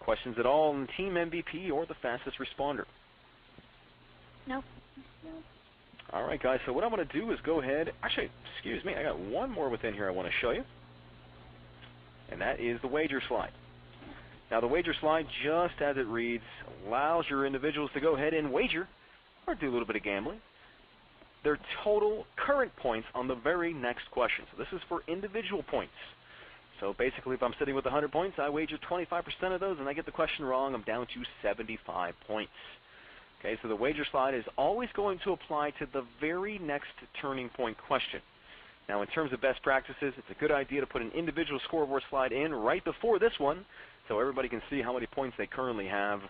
Questions at all on Team MVP or the fastest responder? No. All right, guys, so what I'm going to do is go ahead. Actually, excuse me, I got one more within here I want to show you, and that is the wager slide. Now, the wager slide, just as it reads, allows your individuals to go ahead and wager or do a little bit of gambling their total current points on the very next question. So this is for individual points. So basically, if I'm sitting with 100 points, I wager 25% of those, and I get the question wrong, I'm down to 75 points. Okay, so the wager slide is always going to apply to the very next turning point question. Now, in terms of best practices, it's a good idea to put an individual scoreboard slide in right before this one so everybody can see how many points they currently have.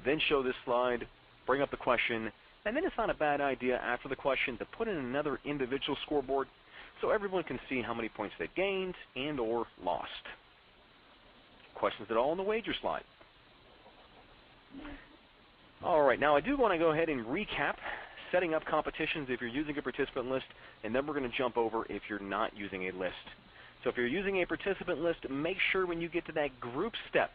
Then show this slide, bring up the question, and then it's not a bad idea after the question to put in another individual scoreboard so everyone can see how many points they've gained and or lost. Questions at all on the wager slide? All right, now I do want to go ahead and recap setting up competitions if you're using a participant list, and then we're going to jump over if you're not using a list. So if you're using a participant list, make sure when you get to that group step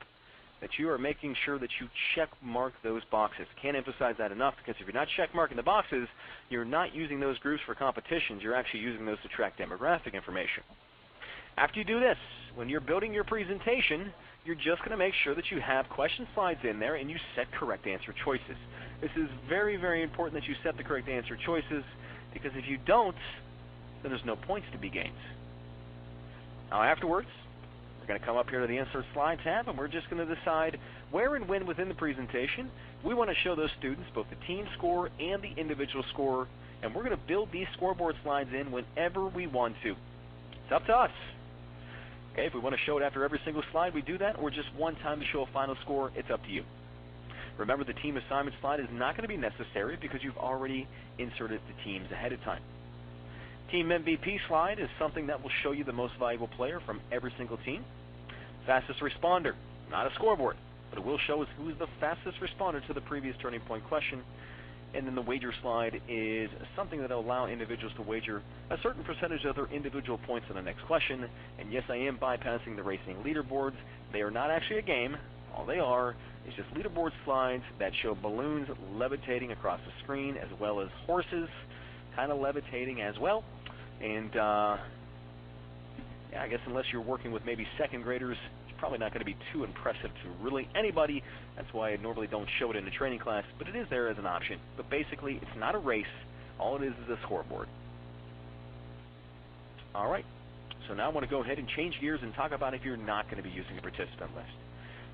that you are making sure that you check mark those boxes. Can't emphasize that enough, because if you're not check marking the boxes, you're not using those groups for competitions. You're actually using those to track demographic information. After you do this, when you're building your presentation, you're just going to make sure that you have question slides in there and you set correct answer choices. This is very, very important that you set the correct answer choices, because if you don't, then there's no points to be gained. Now afterwards, we're going to come up here to the Insert Slide tab, and we're just going to decide where and when within the presentation we want to show those students both the team score and the individual score, and we're going to build these scoreboard slides in whenever we want to. It's up to us. Okay, if we want to show it after every single slide, we do that, or just one time to show a final score, it's up to you. Remember, the team assignment slide is not going to be necessary because you've already inserted the teams ahead of time. Team MVP slide is something that will show you the most valuable player from every single team. Fastest responder, not a scoreboard, but it will show us who's the fastest responder to the previous turning point question. And then the wager slide is something that will allow individuals to wager a certain percentage of their individual points on the next question. And yes, I am bypassing the racing leaderboards. They are not actually a game. All they are is just leaderboard slides that show balloons levitating across the screen, as well as horses kind of levitating as well. And yeah, I guess unless you're working with maybe second graders, it's probably not going to be too impressive to really anybody. That's why I normally don't show it in a training class, but it is there as an option. But basically, it's not a race. All it is a scoreboard. All right, so now I want to go ahead and change gears and talk about if you're not going to be using a participant list.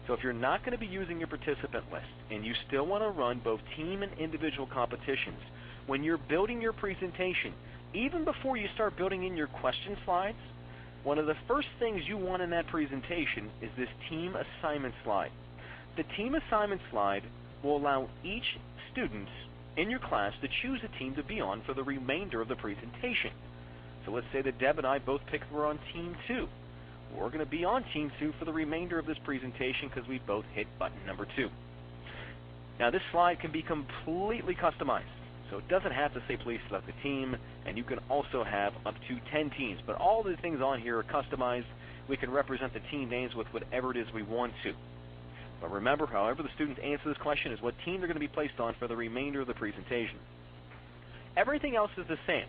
So if you're not going to be using your participant list and you still want to run both team and individual competitions, when you're building your presentation, even before you start building in your question slides, one of the first things you want in that presentation is this team assignment slide. The team assignment slide will allow each student in your class to choose a team to be on for the remainder of the presentation. So let's say that Deb and I both picked we're on Team 2. We're going to be on Team 2 for the remainder of this presentation because we both hit button number 2. Now this slide can be completely customized. So it doesn't have to say please select the team, and you can also have up to 10 teams. But all the things on here are customized. We can represent the team names with whatever it is we want to. But remember, however the students answer this question is what team they're going to be placed on for the remainder of the presentation. Everything else is the same.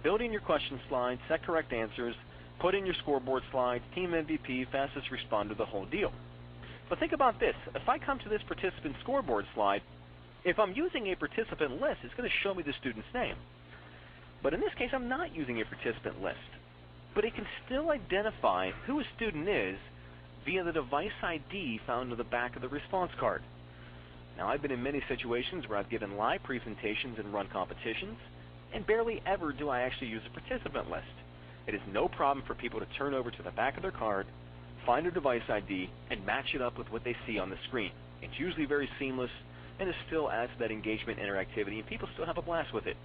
Build in your question slides, set correct answers, put in your scoreboard slides, team MVP, fastest responder, the whole deal. But think about this. If I come to this participant scoreboard slide, if I'm using a participant list, it's going to show me the student's name. But in this case, I'm not using a participant list. But it can still identify who a student is via the device ID found on the back of the response card. Now, I've been in many situations where I've given live presentations and run competitions, and barely ever do I actually use a participant list. It is no problem for people to turn over to the back of their card, find a device ID, and match it up with what they see on the screen. It's usually very seamless, and it still adds to that engagement interactivity, and people still have a blast with it.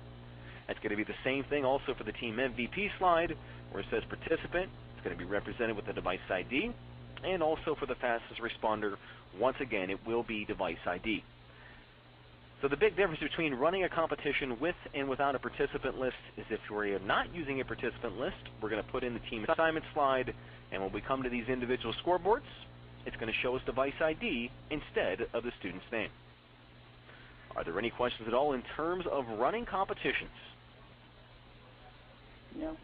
That's going to be the same thing also for the Team MVP slide, where it says participant. It's going to be represented with the device ID, and also for the fastest responder, once again, it will be device ID. So the big difference between running a competition with and without a participant list is if we're not using a participant list, we're going to put in the team assignment slide, and when we come to these individual scoreboards, it's going to show us device ID instead of the student's name. Are there any questions at all in terms of running competitions? No.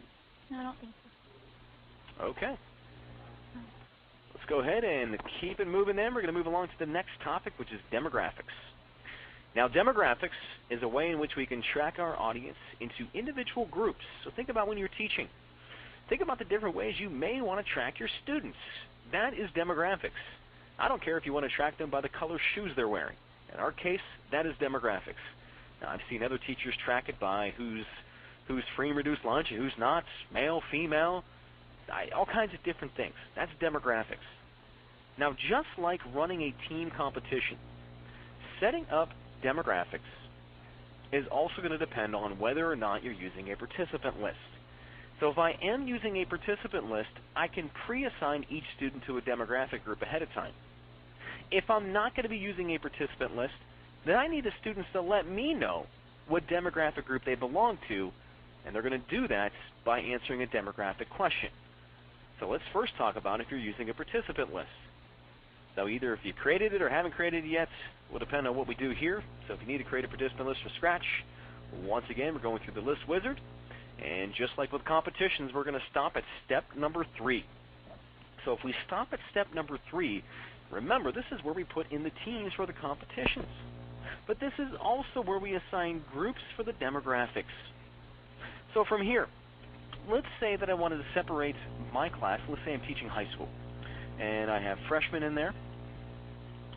No, I don't think so. Okay. Let's go ahead and keep it moving then. We're going to move along to the next topic, which is demographics. Now, demographics is a way in which we can track our audience into individual groups. So think about when you're teaching. Think about the different ways you may want to track your students. That is demographics. I don't care if you want to track them by the color shoes they're wearing. In our case, that is demographics. Now, I've seen other teachers track it by who's free and reduced lunch and who's not, male, female, all kinds of different things. That's demographics. Now, just like running a team competition, setting up demographics is also going to depend on whether or not you're using a participant list. So if I am using a participant list, I can pre-assign each student to a demographic group ahead of time. If I'm not going to be using a participant list, then I need the students to let me know what demographic group they belong to, and they're going to do that by answering a demographic question. So let's first talk about if you're using a participant list. So either if you created it or haven't created it yet, will depend on what we do here. So if you need to create a participant list from scratch, once again, we're going through the list wizard. And just like with competitions, we're going to stop at step number 3. So if we stop at step number 3, remember, this is where we put in the teams for the competitions. But this is also where we assign groups for the demographics. So from here, let's say that I wanted to separate my class. Let's say I'm teaching high school. And I have freshmen in there.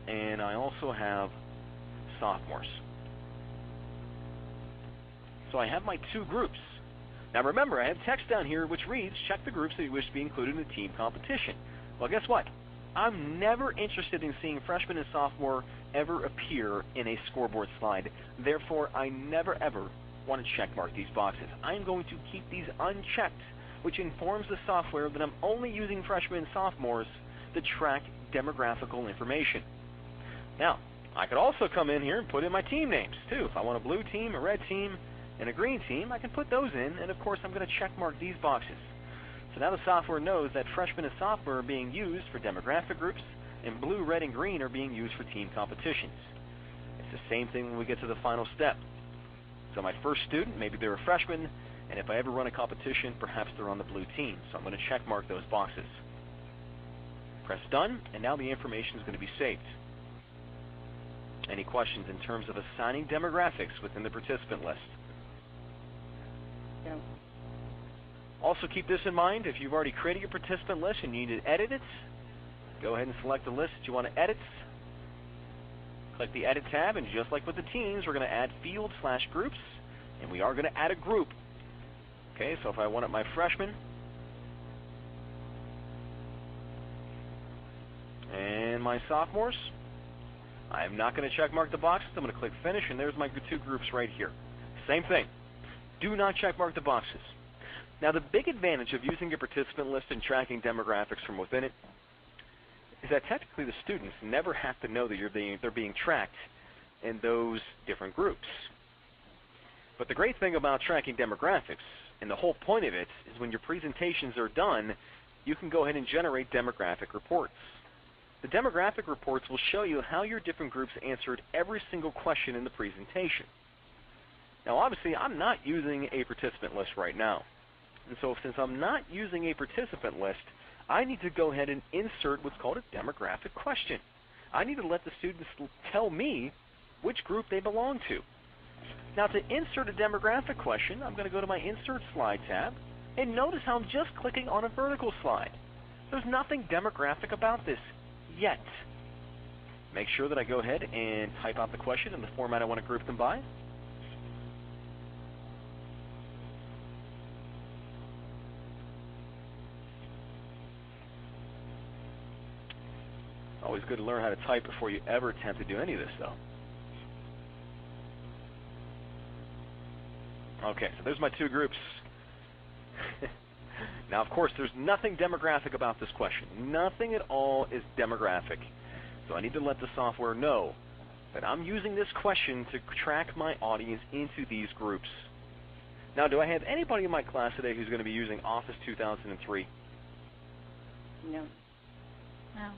And I also have sophomores. So I have my 2 groups. Now remember, I have text down here which reads, check the groups that you wish to be included in the team competition. Well, guess what? I'm never interested in seeing freshman and sophomore ever appear in a scoreboard slide. Therefore, I never ever want to check mark these boxes. I'm going to keep these unchecked, which informs the software that I'm only using freshmen and sophomores to track demographical information. Now, I could also come in here and put in my team names too. If I want a blue team, a red team, and a green team, I can put those in, and of course I'm going to check mark these boxes. So now the software knows that freshmen and sophomore are being used for demographic groups, and blue, red, and green are being used for team competitions. It's the same thing when we get to the final step. So my first student, maybe they're a freshman, and if I ever run a competition, perhaps they're on the blue team. So I'm going to check mark those boxes. Press done, and now the information is going to be saved. Any questions in terms of assigning demographics within the participant list? No. Also keep this in mind, if you've already created your participant list and you need to edit it, go ahead and select the list that you want to edit. Click the Edit tab, and just like with the teams, we're going to add field/groups, and we are going to add a group. Okay, so if I wanted my freshmen, and my sophomores, I'm not going to check mark the boxes. I'm going to click Finish, and there's my 2 groups right here. Same thing. Do not check mark the boxes. Now, the big advantage of using a participant list and tracking demographics from within it is that technically the students never have to know that they're being tracked in those different groups. But the great thing about tracking demographics, and the whole point of it, is when your presentations are done, you can go ahead and generate demographic reports. The demographic reports will show you how your different groups answered every single question in the presentation. Now, obviously, I'm not using a participant list right now. And so since I'm not using a participant list, I need to go ahead and insert what's called a demographic question. I need to let the students tell me which group they belong to. Now, to insert a demographic question, I'm going to go to my Insert Slide tab, and notice how I'm just clicking on a vertical slide. There's nothing demographic about this yet. Make sure that I go ahead and type out the question in the format I want to group them by. Always good to learn how to type before you ever attempt to do any of this, though. Okay, so there's my 2 groups. Now, of course, there's nothing demographic about this question. Nothing at all is demographic. So I need to let the software know that I'm using this question to track my audience into these groups. Now, do I have anybody in my class today who's going to be using Office 2003? No. No.